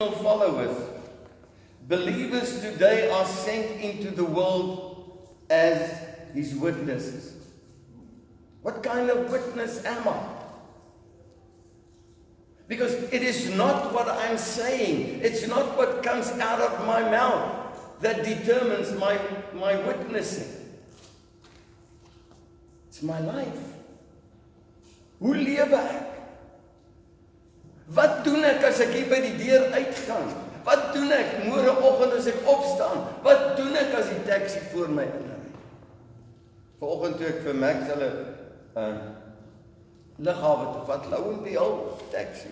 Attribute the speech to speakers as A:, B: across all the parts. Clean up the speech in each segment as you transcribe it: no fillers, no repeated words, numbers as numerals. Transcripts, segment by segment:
A: followers. Believers today are sent into the world as His witnesses. What kind of witness am I? Because it is not what I'm saying, it's not what comes out of my mouth that determines my witnessing. It's my life. Hoe lewe ek? Wat doen ek as ek hier by die deur uitgaan? Wat doen ek môreoggend as ek opstaan? Wat doen ek as die taxi voor my inry? Vanoggend toe ek vir Max hulle lughawe toe vat, Louwenthal taxi.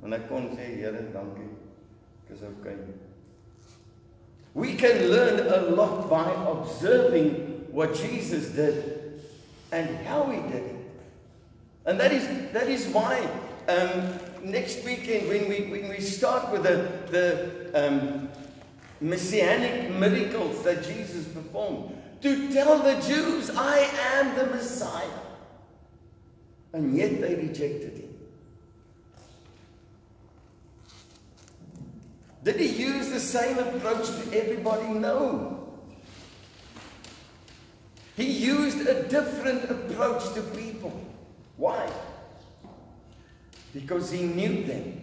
A: En ek kon sê, Here, dankie. Ek is okay. We can learn a lot by observing what Jesus did and how He did it. And that is why next weekend when we start with the messianic miracles that Jesus performed, to tell the Jews, I am the Messiah. And yet they rejected Him. Did He use the same approach to everybody? No. He used a different approach to people. Why? Because He knew them.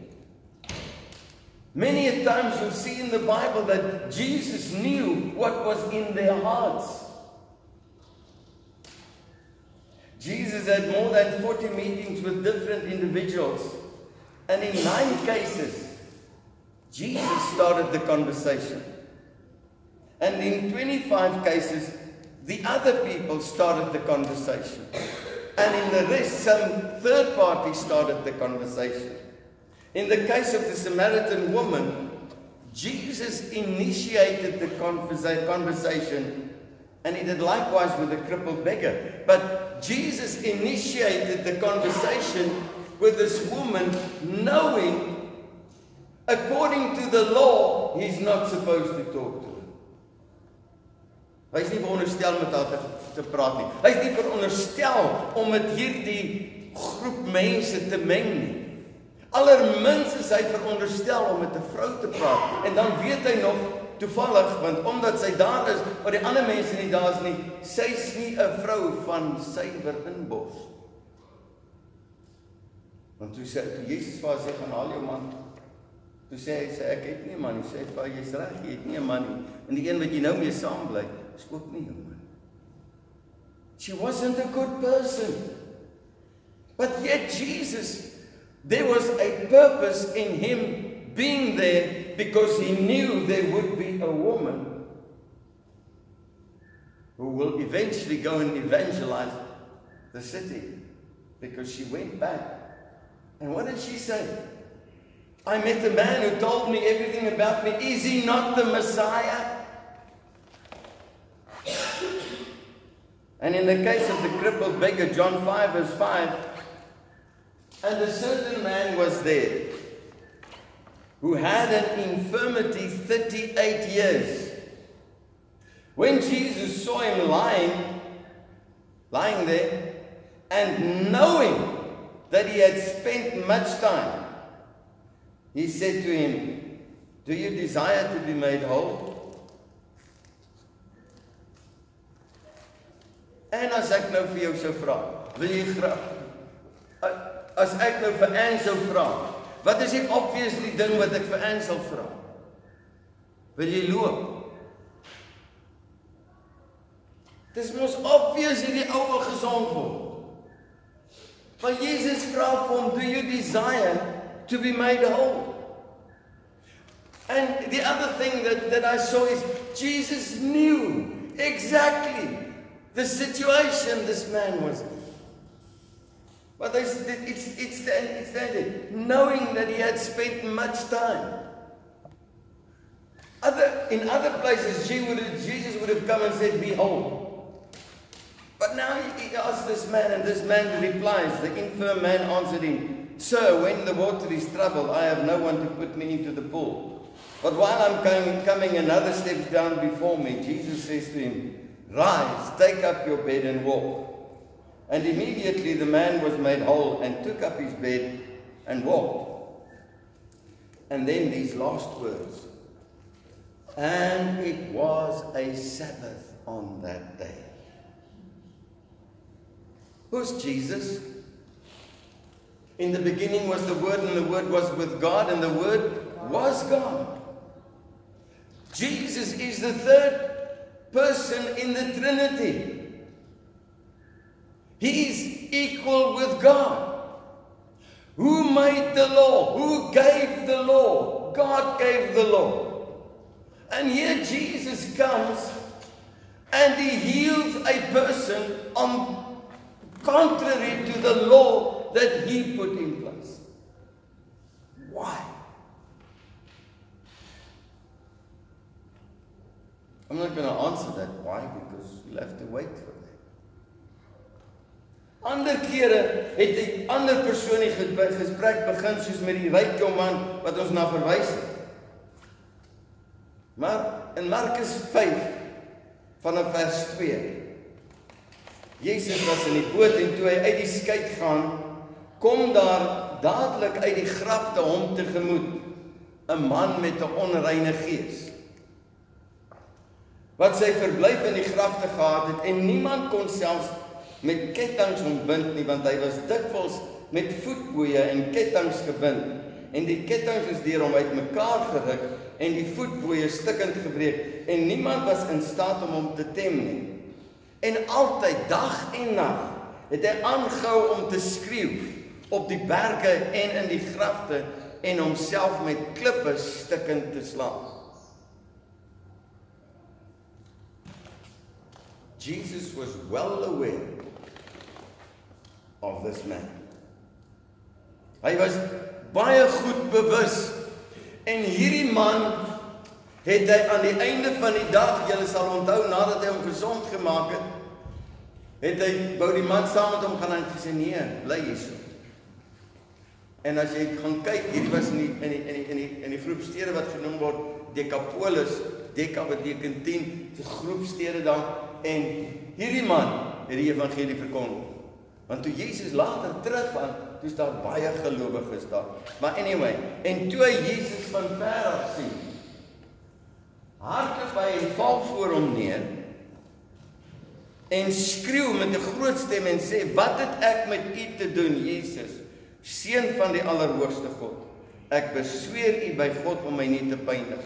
A: Many a times you'll see in the Bible that Jesus knew what was in their hearts. Jesus had more than 40 meetings with different individuals. And in 9 cases, Jesus started the conversation. And in 25 cases, the other people started the conversation. And in the rest, some third party started the conversation. In the case of the Samaritan woman, Jesus initiated the conversation, and He did likewise with the crippled beggar. But Jesus initiated the conversation with this woman, knowing, according to the law, He's not supposed to talk to her. Hy is nie veronderstel met haar te praat nie. Hy is nie veronderstel om met hierdie groep mense te meng nie. Allermins is hy veronderstel om met 'n vrou te praat. En dan weet hy nog toevallig, want omdat sy daar is, maar die ander mense nie daar is nie, sy's nie 'n vrou van suiwer inbos. Want toe Jesus vir haar sê, gaan haal jou man. Toe sê hy, ek het nie 'n man nie. Sê vir haar, jy's reg, jy het nie 'n man nie. En die een wat jy nou mee saam bly, is ook nie jou man. She wasn't a good person. But yet Jesus, there was a purpose in Him being there, because He knew there would be a woman who will eventually go and evangelize the city, because she went back. And what did she say? I met a man who told me everything about me. Is he not the Messiah? And in the case of the crippled beggar, John 5 verse 5, and a certain man was there who had an infirmity 38 years. When Jesus saw him lying there, and knowing that he had spent much time, He said to him, do you desire to be made whole? En as ek nou vir jou sou vra, wil jy graag, as ek nou vir Anne sou vra, wat is die obviously ding wat ek vir Anne sal vra? Wil jy loop? Dis mos obvious hierdie ou wil gesond word. Maar Jesus vra vir hom, do you desire to be made whole? And the other thing that I saw is Jesus knew exactly the situation this man was in. But it's that knowing that he had spent much time. In other places, Jesus would have come and said, behold. But now he asked this man, and this man replies, the infirm man answered him, Sir, when the water is troubled, I have no one to put me into the pool. But while I'm coming another step down before me, Jesus says to him, Rise, take up your bed and walk. And immediately the man was made whole and took up his bed and walked. And then these last words. And it was a Sabbath on that day. Who's Jesus? In the beginning was the Word, and the Word was with God, and the Word was God. Jesus is the third person in the Trinity. He is equal with God. Who made the law? Who gave the law? God gave the law. And here Jesus comes and he heals a person on contrary to the law that he put in place. Why? I'm not going to answer that why, because you'll have to wait for that. Ander kere het 'n ander persoon die gesprek begin soos met die ryk man wat ons na verwys het. Maar in Markus 5 vanaf vers 2. Jesus was in die boot en toe hy uit die skei gaan, kom daar dadelik uit die grafte hom tegemoet 'n man met 'n onreine gees, wat sy verblyf in die grafte gehad het, en niemand kon selfs met kettinge ontbind nie, want hy was dikwels met voetboeie en kettinge gebind, en die kettinge is deur hom uitmekaar geruk, en die voetboeie stukkend gebreek, en niemand was in staat om hom te tem nie. En altyd, dag en nag, het hy aangehou om te skreeu op die berge en in die grafte, en homself met klippe stukkend te slaan. Jesus was well aware of this man. Hy was baie goed bewus, en hierdie man het hy aan die einde van die dag, julle sal onthou, nadat hy hom gesond gemaak het hy wou die man saam met hom gaan en gesê, nee, bly hierso. En as jy gaan kyk, hierdie was in die groep stede wat genoem word Decapolis, Deca beteken 10, die groep stede dan, en hierdie man het die evangelie verkondig. Want toe Jesus later teruggaan, toe is daar baie gelowiges daar. Maar anyway, en toe hy Jesus van ver af sien, hardloop hy en val voor hom neer, en skreeu met 'n groot stem en sê, wat het ek met u te doen, Jesus, seun van die Allerhoogste God? Ek besweer u by God om my nie te pynig.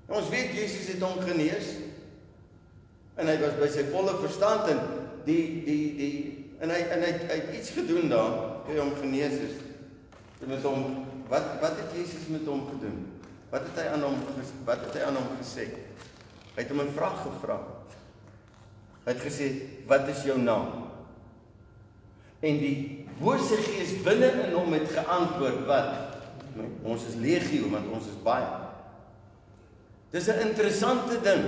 A: Ons weet, Jesus het hom genees, en hy was by sy volle verstand, en hy het iets gedoen daar, toe hy hom genees is. Met hom, wat het Jesus met hom gedoen? Wat het hy aan hom gesê? Hy het hom 'n vraag gevra. Hy het gesê, wat is jou naam? En die bose gees binne in hom het geantwoord, wat? Ons is legio, want ons is baie. Dis 'n interessante ding.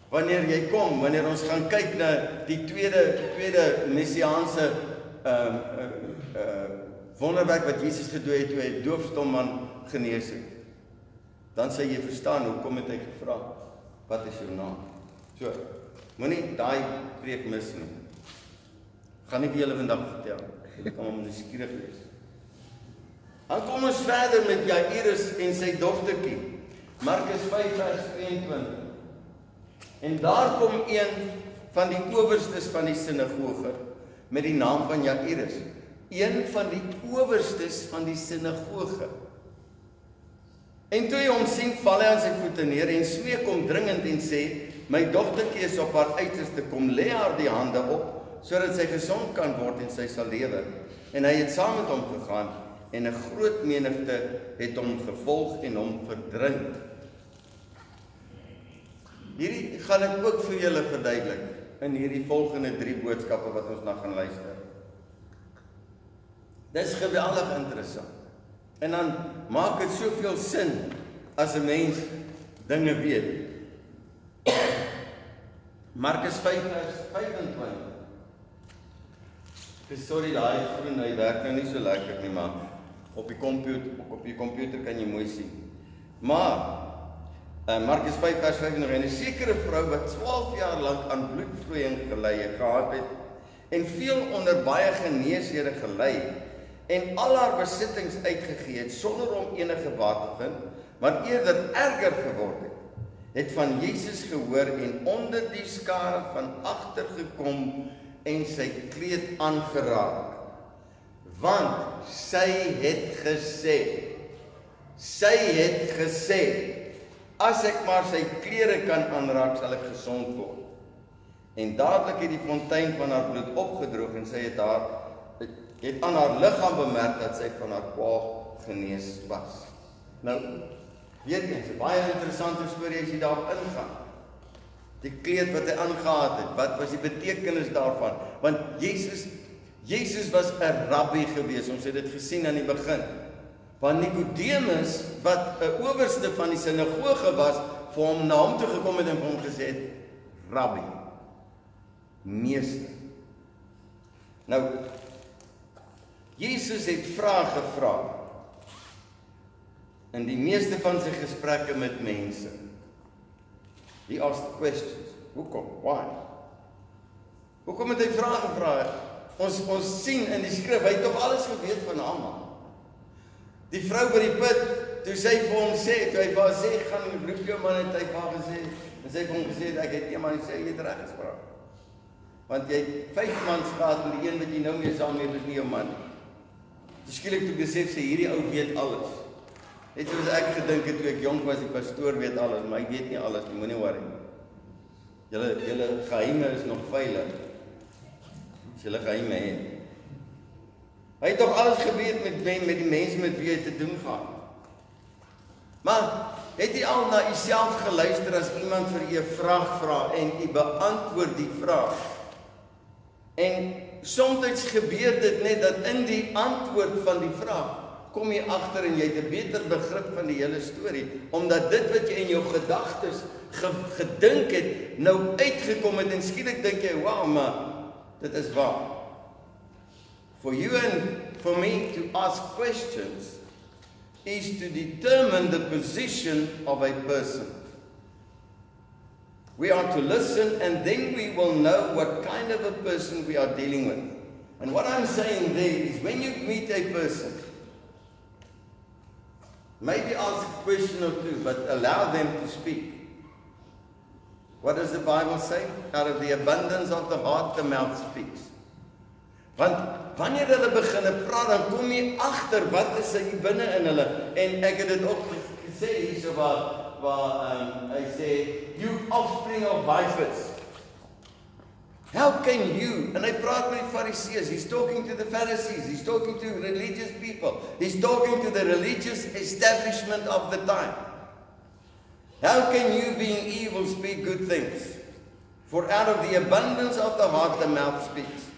A: Wanneer ons gaan kyk na die tweede messiaanse wonderwerk wat Jesus gedoen het, toe hy 'n doofstom man genees het, dan sal jy verstaan, hoekom het hy gevra, wat is jou naam? So, moenie daai preek mis nie. Gaan nie vir julle vandag vertel, julle kan hom nuuskierig lees. Dan kom ons verder met Jairus en sy dogtertjie, Markus 5 vers 22. En daar kom een van die owerstes van die sinagoge, met die naam van Jairus. Een van die owerstes van die sinagoge. En toe hy hom sien, val hy aan sy voete neer en smeek hom dringend en sê, my dogtertjie is op haar uiterste, kom lê haar die hande op, sodat sy gesond kan word en sy sal lewe. En hy het saam met hom gegaan, en 'n groot menigte het hom gevolg en hom verdrink. Hierdie gaan ek ook vir julle verduidelik in hierdie volgende 3 boodskappe wat ons na gaan luister. Dis geweldig interessant. En dan maak dit soveel sin as 'n mens dinge weet. Markus 5 vers 25. Sorry, daai groen, hy werk nou nie so lekker nie, maar op die komputer kan jy mooi sien. Maar Markus 5 vers 25, en 'n sekere vrou wat 12 jaar lank aan bloedvloeiing gehad het en veel onder baie geneeshede gelei, en al haar besittings uitgegee het sonder om enige baat te vind, maar eerder erger geword het van Jesus gehoor en onder die skare van agter gekom en sy kleed aangeraak. Want sy het gesê, as ek maar sy klere kan aanraak, sal ek gesond word. En dadelik het die fontein van haar bloed opgedroog en sy het aan haar liggaam bemerk dat sy van haar kwaal genees was. Nou, weet jy, 'n baie interessante storie as jy daarop ingaan. Die kleed wat hy aangehad het, wat was die betekenis daarvan? Want Jesus was 'n rabbi gewees, ons het dit gesien aan die begin. Want Nicodemus, wat 'n owerste van die sinagoge was, vir hom na hom toe gekom het en vir hom gesê het, Rabbi, meester. Nou, Jesus het vrae gevra in die meeste van sy gesprekke met mense. He asked questions. Hoekom? Why? Hoekom het hy vrae gevra? Ons sien in die skrif, hy het tog alles geweet van almal. Die vrou by die put, toe sy vir hom sê, toe hy vir haar sê, gaan roep jou man, het hy vir haar gesê, en sy het vir hom gesê, ek het iemand sê, jy het reg gespraak. Want jy het 5 mans gehad, en die een wat jy nou mee saam het, is nie jou man. Toe skielik toe besef sy, hierdie ou weet alles. Net soos ek gedink het, toe ek jonk was, die pastoor weet alles, maar hy weet nie alles, jy moenie worry. Julle geheime is nog veilig. As julle geheime het. Hy het toch alles geweet met die mense met wie hy te doen gaan. Maar, het jy al na jouself geluister as iemand vir jy 'n vraag vra en jy beantwoord die vraag? En soms gebeur dit net dat in die antwoord van die vraag kom jy agter en jy het 'n beter begrip van die hele storie, omdat dit wat jy in jou gedagtes gedink het, nou uitgekom het en skielik dink jy, wow, maar dit is waar. For you and for me to ask questions is to determine the position of a person. We are to listen and then we will know what kind of a person we are dealing with. And what I'm saying there is when you meet a person, maybe ask a question or two, but allow them to speak. What does the Bible say? Out of the abundance of the heart, the mouth speaks. Want wanneer hulle begin praat, dan kom jy agter wat is hier binne in hulle. En ek het dit ook gesê hierso waar hy sê, you offspring of vipers. How can you, and hy praat met die Fariseërs, he's talking to the Pharisees, he's talking to religious people, he's talking to the religious establishment of the time. How can you, being evil, speak good things? For out of the abundance of the heart, the mouth speaks.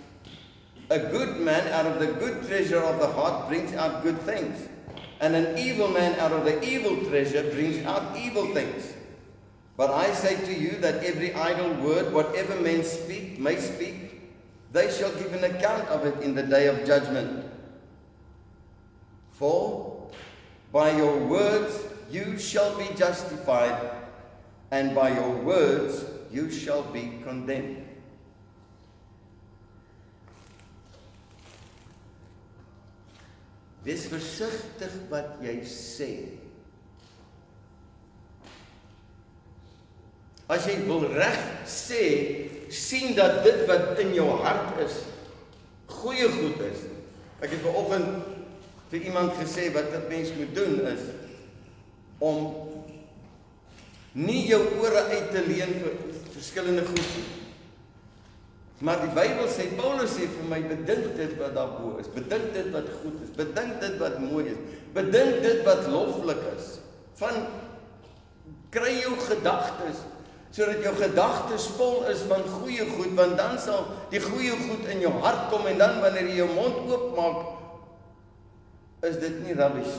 A: A good man out of the good treasure of the heart brings out good things. And an evil man out of the evil treasure brings out evil things. But I say to you that every idle word, whatever men may speak, they shall give an account of it in the day of judgment. For by your words you shall be justified, and by your words you shall be condemned. Wees versigtig wat jy sê. As jy wil reg sê, sien dat dit wat in jou hart is, goeie goed is. Ek het vanoggend vir iemand gesê wat 'n mens moet doen is om nie jou ore uit te leen vir verskillende goed nie. Maar die Bybel sê, Paulus sê vir my, bedink dit wat daarbo is, bedink dit wat goed is, bedink dit wat mooi is, bedink dit wat loflik is. Van, kry jou gedagtes, sodat jou gedagtes vol is van goeie goed, want dan sal die goeie goed in jou hart kom, en dan wanneer jy jou mond oopmaak, is dit nie rubbish.